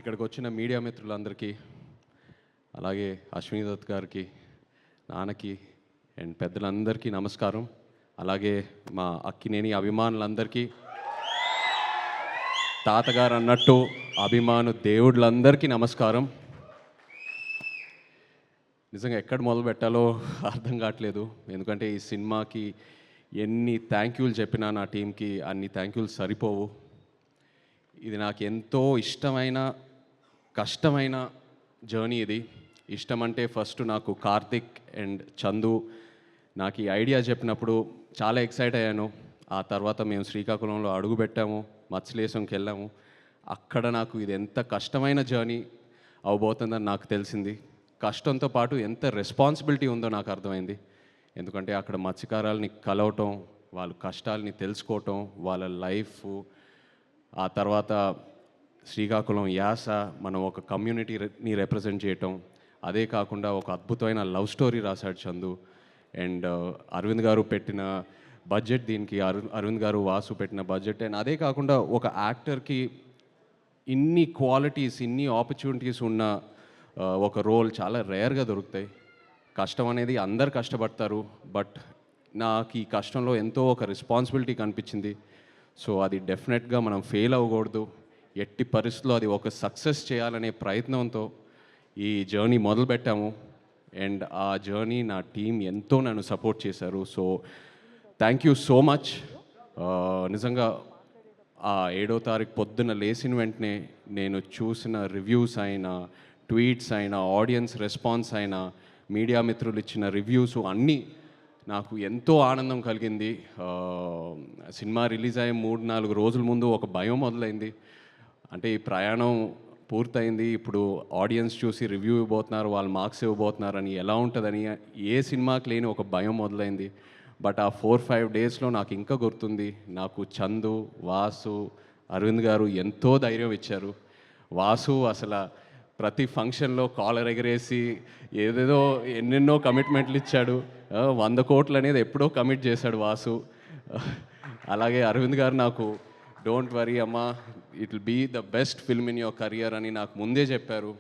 ఇక్కడికి వచ్చిన మీడియా మిత్రులందరికీ, అలాగే అశ్విని దత్ గారికి, నాన్నకి అండ్ పెద్దలందరికీ నమస్కారం. అలాగే మా అక్కినేని అభిమానులందరికీ, తాతగారు అన్నట్టు అభిమాను దేవుళ్ళందరికీ నమస్కారం. నిజంగా ఎక్కడ మొదలు పెట్టాలో అర్థం కావట్లేదు. ఎందుకంటే ఈ సినిమాకి ఎన్ని థ్యాంక్ యూలు చెప్పినా నా టీంకి అన్ని థ్యాంక్ యూలు సరిపోవు. ఇది నాకు ఎంతో ఇష్టమైన, కష్టమైన జర్నీ ఇది. ఇష్టం అంటే ఫస్ట్ నాకు కార్తిక్ అండ్ చందు నాకు ఈ ఐడియా చెప్పినప్పుడు చాలా ఎక్సైట్ అయ్యాను. ఆ తర్వాత మేము శ్రీకాకుళంలో అడుగుపెట్టాము, మత్స్యలేశంకి వెళ్ళాము. అక్కడ నాకు ఇది ఎంత కష్టమైన జర్నీ అవబోతుందని నాకు తెలిసింది. కష్టంతో పాటు ఎంత రెస్పాన్సిబిలిటీ ఉందో నాకు అర్థమైంది. ఎందుకంటే అక్కడ మత్స్యకారులని కలవటం, వాళ్ళ కష్టాలని తెలుసుకోవటం, వాళ్ళ లైఫ్, ఆ తర్వాత శ్రీకాకుళం యాస, మనం ఒక కమ్యూనిటీని రిప్రజెంట్ చేయటం, అదే కాకుండా ఒక అద్భుతమైన లవ్ స్టోరీ రాశాడు చందు. అండ్ అరవింద్ గారు పెట్టిన బడ్జెట్ దీనికి, అరవింద్ గారు వాసు పెట్టిన బడ్జెట్. అండ్ అదే కాకుండా ఒక యాక్టర్కి ఇన్ని క్వాలిటీస్, ఇన్ని ఆపర్చునిటీస్ ఉన్న ఒక రోల్ చాలా రేర్గా దొరుకుతాయి. కష్టం అనేది అందరు కష్టపడతారు, బట్ నాకు ఈ కష్టంలో ఎంతో ఒక రెస్పాన్సిబిలిటీ కనిపించింది. సో అది డెఫినెట్గా మనం ఫెయిల్ అవ్వకూడదు, ఎట్టి పరిస్థితుల్లో అది ఒక సక్సెస్ చేయాలనే ప్రయత్నంతో ఈ జర్నీ మొదలుపెట్టాము. అండ్ ఆ జర్నీ నా టీం ఎంతో నన్ను సపోర్ట్ చేశారు. So thank you so much. నిజంగా ఆ 7వ తారీఖు పొద్దున్న లేచిన వెంటనే నేను చూసిన రివ్యూస్ అయినా, ట్వీట్స్ అయినా, ఆడియన్స్ రెస్పాన్స్ అయినా, మీడియా మిత్రులు ఇచ్చిన రివ్యూస్ అన్నీ నాకు ఎంతో ఆనందం కలిగింది. సినిమా రిలీజ్ అయ్యే 3-4 రోజుల ముందు ఒక భయం మొదలైంది. అంటే ఈ ప్రయాణం పూర్తయింది, ఇప్పుడు ఆడియన్స్ చూసి రివ్యూ ఇవ్వబోతున్నారు, వాళ్ళు మార్క్స్ ఇవ్వబోతున్నారని, ఎలా ఉంటుందని ఏ సినిమాకి లేని ఒక భయం మొదలైంది. బట్ ఆ 4-5 డేస్లో నాకు ఇంకా గుర్తుంది, నాకు చందు, వాసు, అరవింద్ గారు ఎంతో ధైర్యం ఇచ్చారు. వాసు అసలు ప్రతి ఫంక్షన్లో కాలర్ ఎగరేసి ఏదేదో ఎన్నెన్నో కమిట్మెంట్లు ఇచ్చాడు. 100 కోట్లు అనేది ఎప్పుడో కమిట్ చేశాడు వాసు. అలాగే అరవింద్ గారు నాకు డోంట్ వరీ అమ్మా, it will be the best film in your career అని నాకు ముందే చెప్పారు.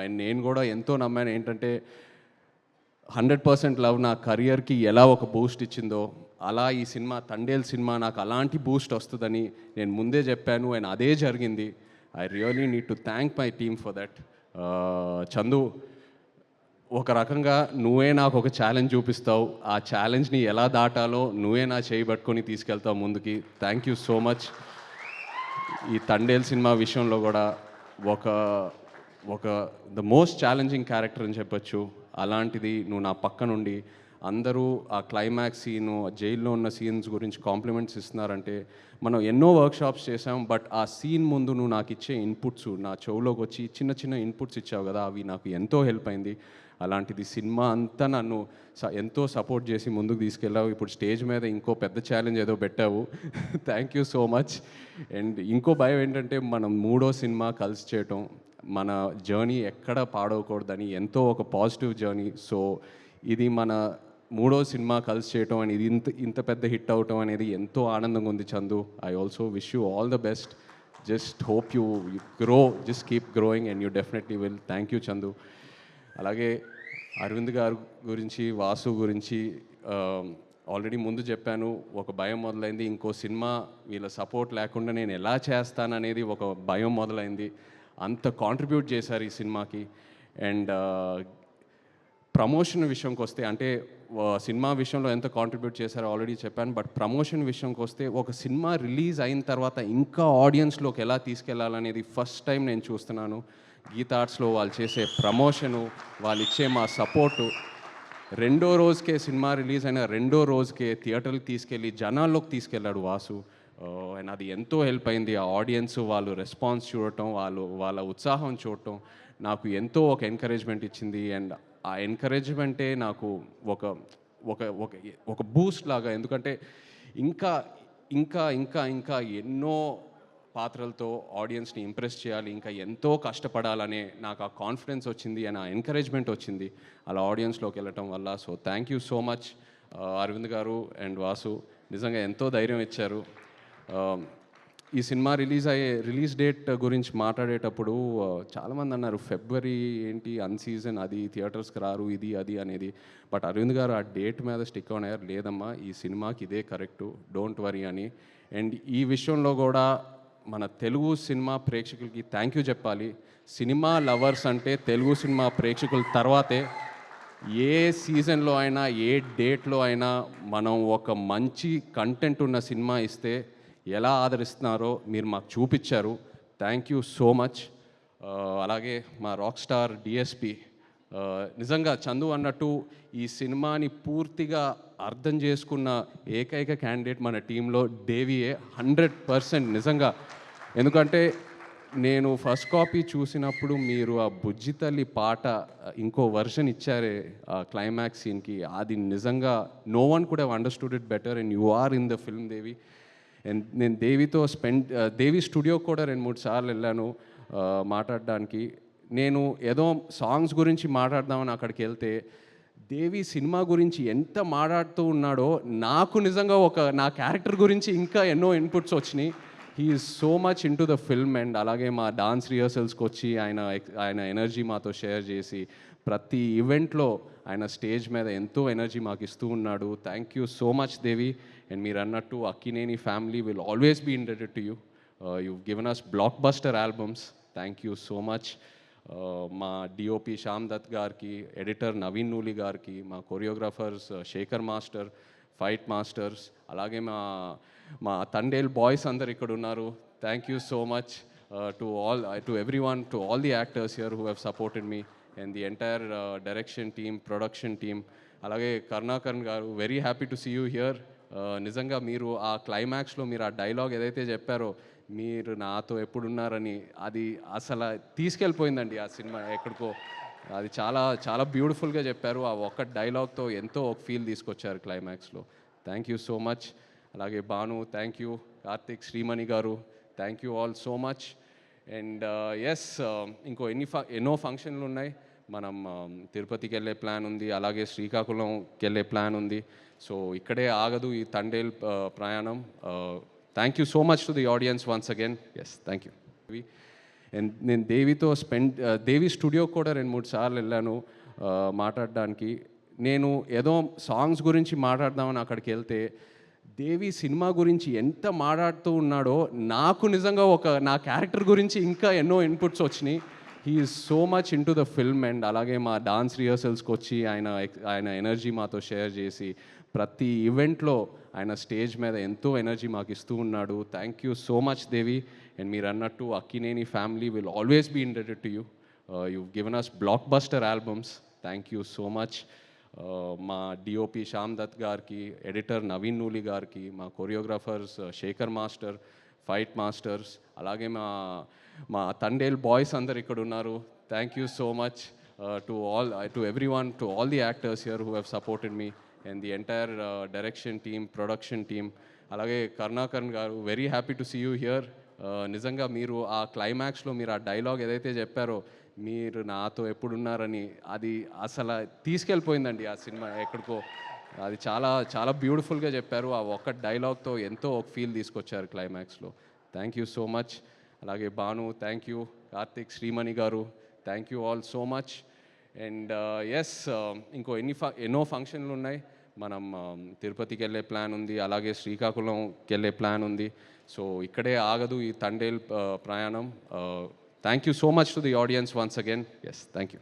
అండ్ నేను కూడా ఎంతో నమ్మాను. ఏంటంటే 100% లవ్ నా కెరియర్కి ఎలా ఒక బూస్ట్ ఇచ్చిందో, అలా ఈ సినిమా తండేల్ సినిమా నాకు అలాంటి బూస్ట్ వస్తుందని నేను ముందే చెప్పాను. అండ్ అదే జరిగింది. I really need to thank my team for that. Chandu, ఒక రకంగా నువ్వే నాకు ఒక ఛాలెంజ్ చూపిస్తావు, ఆ ఛాలెంజ్ని ఎలా దాటాలో నువ్వే నా చేయి పట్టుకొని తీసుకెళ్తావు ముందుకి. Thank you so much. ఈ తండేల్ సినిమా విషయంలో కూడా ఒక ఒక ద మోస్ట్ ఛాలెంజింగ్ క్యారెక్టర్ అని చెప్పొచ్చు. అలాంటిది నువ్వు నా పక్క నుండి అందరూ ఆ క్లైమాక్స్ సీను, జైల్లో ఉన్న సీన్స్ గురించి కాంప్లిమెంట్స్ ఇస్తున్నారంటే, మనం ఎన్నో వర్క్షాప్స్ చేసాం, బట్ ఆ సీన్ ముందు నువ్వు నాకు ఇచ్చే ఇన్పుట్స్, నా చెవులోకి వచ్చి చిన్న చిన్న ఇన్పుట్స్ ఇచ్చావు కదా, అవి నాకు ఎంతో హెల్ప్ అయింది. అలాంటిది సినిమా అంతా నన్ను ఎంతో సపోర్ట్ చేసి ముందుకు తీసుకెళ్ళావు. ఇప్పుడు స్టేజ్ మీద ఇంకో పెద్ద ఛాలెంజ్ ఏదో పెట్టావు. Thank you so much. And ఇంకో భయం ఏంటంటే, మనం 3వ సినిమా కలిసి చేయటం, మన జర్నీ ఎక్కడ పాడవకూడదని ఎంతో ఒక పాజిటివ్ జర్నీ. సో ఇది మన 3వ సినిమా కలిసి చేయటం అని, ఇది ఇంత పెద్ద హిట్ అవటం అనేది ఎంతో ఆనందంగా ఉంది Chandu. I also wish you all the best. Just hope you grow, just keep growing and you definitely will. Thank you Chandu. అలాగే అరవింద్ గారు గురించి, వాసు గురించి ఆల్రెడీ ముందు చెప్పాను. ఒక భయం మొదలైంది, ఇంకో సినిమా వీళ్ళ సపోర్ట్ లేకుండా నేను ఎలా చేస్తాననేది ఒక భయం మొదలైంది. అంత కాంట్రిబ్యూట్ చేశారు ఈ సినిమాకి. అండ్ ప్రమోషన్ విషయంకి వస్తే, అంటే సినిమా విషయంలో ఎంత కాంట్రిబ్యూట్ చేశారో ఆల్రెడీ చెప్పాను, బట్ ప్రమోషన్ విషయంకి వస్తే ఒక సినిమా రిలీజ్ అయిన తర్వాత ఇంకా ఆడియన్స్లోకి ఎలా తీసుకెళ్లాలనేది ఫస్ట్ టైం నేను చూస్తున్నాను. గీతా ఆర్ట్స్లో వాళ్ళు చేసే ప్రమోషను, వాళ్ళు ఇచ్చే మా సపోర్టు, 2వ రోజుకే సినిమా రిలీజ్ అయిన 2వ రోజుకే థియేటర్కి తీసుకెళ్ళి జనాల్లోకి తీసుకెళ్ళాడు వాసు. అండ్ అది ఎంతో హెల్ప్ అయింది. ఆ ఆడియన్స్ వాళ్ళు రెస్పాన్స్ చూడటం, వాళ్ళ ఉత్సాహం చూడటం నాకు ఎంతో ఒక ఎంకరేజ్మెంట్ ఇచ్చింది. అండ్ ఆ ఎంకరేజ్మెంటే నాకు ఒక ఒక ఒక ఒక బూస్ట్ లాగా. ఎందుకంటే ఇంకా ఇంకా ఇంకా ఇంకా ఎన్నో పాత్రలతో ఆడియన్స్ని ఇంప్రెస్ చేయాలి, ఇంకా ఎంతో కష్టపడాలనే నాకు ఆ కాన్ఫిడెన్స్ వచ్చింది అండ్ ఆ ఎంకరేజ్మెంట్ వచ్చింది అలా ఆడియన్స్లోకి వెళ్ళటం వల్ల. So thank you so much Aravind garu and Vasu, నిజంగా ఎంతో ధైర్యం ఇచ్చారు. ఈ సినిమా రిలీజ్ డేట్ గురించి మాట్లాడేటప్పుడు చాలామంది అన్నారు ఫిబ్రవరి ఏంటి అన్సీజన్ అది థియేటర్స్కి రారు ఇది అది అనేది. బట్ అరవింద్ గారు ఆ డేట్ మీద స్టిక్ ఆన్ అయ్యారు, లేదమ్మా ఈ సినిమాకి ఇదే కరెక్టు, డోంట్ వరీ అని. అండ్ ఈ విషయంలో కూడా మన తెలుగు సినిమా ప్రేక్షకులకి థ్యాంక్ యూ చెప్పాలి. సినిమా లవర్స్ అంటే తెలుగు సినిమా ప్రేక్షకుల తర్వాతే. ఏ సీజన్లో అయినా ఏ డేట్లో అయినా మనం ఒక మంచి కంటెంట్ ఉన్న సినిమా ఇస్తే ఎలా ఆదరిస్తున్నారో మీరు మాకు చూపించారు. Thank you so much. అలాగే మా రాక్ స్టార్ డిఎస్పి, నిజంగా చందు అన్నట్టు ఈ సినిమాని పూర్తిగా అర్థం చేసుకున్న ఏకైక క్యాండిడేట్ మన టీంలో దేవియే 100% నిజంగా. ఎందుకంటే నేను ఫస్ట్ కాపీ చూసినప్పుడు మీరు ఆ బుజ్జి తల్లి పాట ఇంకో వర్షన్ ఇచ్చారే ఆ క్లైమాక్స్ సీన్కి, అది నిజంగా no one could have understood it better and you are in the film Devi. And నేను దేవితో దేవి స్టూడియోకి కూడా 2-3 సార్లు వెళ్ళాను మాట్లాడడానికి. నేను ఏదో సాంగ్స్ గురించి మాట్లాడదామని అక్కడికి వెళ్తే దేవి సినిమా గురించి ఎంత మాట్లాడుతూ ఉన్నాడో నాకు నిజంగా నా క్యారెక్టర్ గురించి ఇంకా ఎన్నో ఇన్పుట్స్ వచ్చినాయి. He is so much in to the film. And అలాగే మా డాన్స్ రిహర్సల్స్కి వచ్చి ఆయన ఎనర్జీ మాతో షేర్ చేసి ప్రతి ఈవెంట్లో ఆయన స్టేజ్ మీద ఎంతో ఎనర్జీ మాకు ఇస్తూ ఉన్నాడు. Thank you so much Devi. And మీరు అన్నట్టు Akkineni family will always be indebted to you. You given us blockbuster albums. Thank you so much. మా డిఓపి శ్యామ్ దత్ గారికి, ఎడిటర్ నవీన్ నూలి గారికి, మా choreographers Shekhar master, fight masters, అలాగే మా తండేల్ బాయ్స్ అందరు ఇక్కడ ఉన్నారు. Thank you so much to everyone, to all the actors here who have supported me and the entire direction team, production team. అలాగే కరుణాకరణ్ గారు, very happy to see you here. నిజంగా మీరు ఆ క్లైమాక్స్లో మీరు ఆ డైలాగ్ ఏదైతే చెప్పారో, మీరు నాతో ఎప్పుడున్నారని, అది అసలు తీసుకెళ్ళిపోయిందండి ఆ సినిమా ఎక్కడికో. అది చాలా చాలా బ్యూటిఫుల్గా చెప్పారు. ఆ ఒక్క డైలాగ్తో ఎంతో ఒక ఫీల్ తీసుకొచ్చారు క్లైమాక్స్లో. Thank you so much. అలాగే భాను, థ్యాంక్ యూ. కార్తిక్, శ్రీమణి గారు, thank you all so much. And yes, ఇంకో ఎన్నో ఫంక్షన్లు ఉన్నాయి. మనం తిరుపతికి వెళ్ళే ప్లాన్ ఉంది, అలాగే శ్రీకాకుళంకి వెళ్ళే ప్లాన్ ఉంది. సో ఇక్కడే ఆగదు ఈ తండేల్ ప్రయాణం. Thank you so much to the audience once again. Yes, thank you. And నేను దేవితో దేవి స్టూడియోకి కూడా 2-3 సార్లు వెళ్ళాను మాట్లాడడానికి. నేను ఏదో సాంగ్స్ గురించి మాట్లాడదామని అక్కడికి వెళ్తే దేవి సినిమా గురించి ఎంత మాట్లాడుతూ ఉన్నాడో నాకు నిజంగా నా క్యారెక్టర్ గురించి ఇంకా ఎన్నో ఇన్పుట్స్ వచ్చినాయి. He is so much in to the film. And అలాగే మా డాన్స్ రిహర్సల్స్కి వచ్చి ఆయన ఎనర్జీ మాతో షేర్ చేసి ప్రతి ఈవెంట్లో ఆయన స్టేజ్ మీద ఎంతో ఎనర్జీ మాకు ఇస్తూ ఉన్నాడు. Thank you so much Devi. And మీరు అన్నట్టు Akkineni family will always be indebted to you. You given us blockbuster albums. Thank you so much. మా డిఓపి శ్యామ్ దత్ గారికి, ఎడిటర్ నవీన్ నూలి గారికి, మా choreographers Shekhar master, fight masters, అలాగే మా తండేల్ బాయ్స్ అందరు ఇక్కడ ఉన్నారు. Thank you so much to everyone, to all the actors here who have supported me and the entire direction team, production team. అలాగే కరుణాకరణ్ గారు, very happy to see you here. నిజంగా మీరు ఆ క్లైమాక్స్లో మీరు ఆ డైలాగ్ ఏదైతే చెప్పారో, మీరు నాతో ఎప్పుడున్నారని, అది అసలు తీసుకెళ్ళిపోయిందండి ఆ సినిమా ఎక్కడికో. అది చాలా చాలా బ్యూటిఫుల్గా చెప్పారు. ఆ ఒక్క డైలాగ్తో ఎంతో ఒక ఫీల్ తీసుకొచ్చారు క్లైమాక్స్లో. Thank you so much. అలాగే భాను, థ్యాంక్ యూ. కార్తిక్, శ్రీమణి గారు, thank you all so much. And yes, ఇంకో ఎన్నో ఫంక్షన్లు ఉన్నాయి. మనం తిరుపతికి వెళ్ళే ప్లాన్ ఉంది, అలాగే శ్రీకాకుళంకి వెళ్ళే ప్లాన్ ఉంది. సో ఇక్కడే ఆగదు ఈ తండేల్ ప్రయాణం. Thank you so much to the audience once again. Yes, thank you.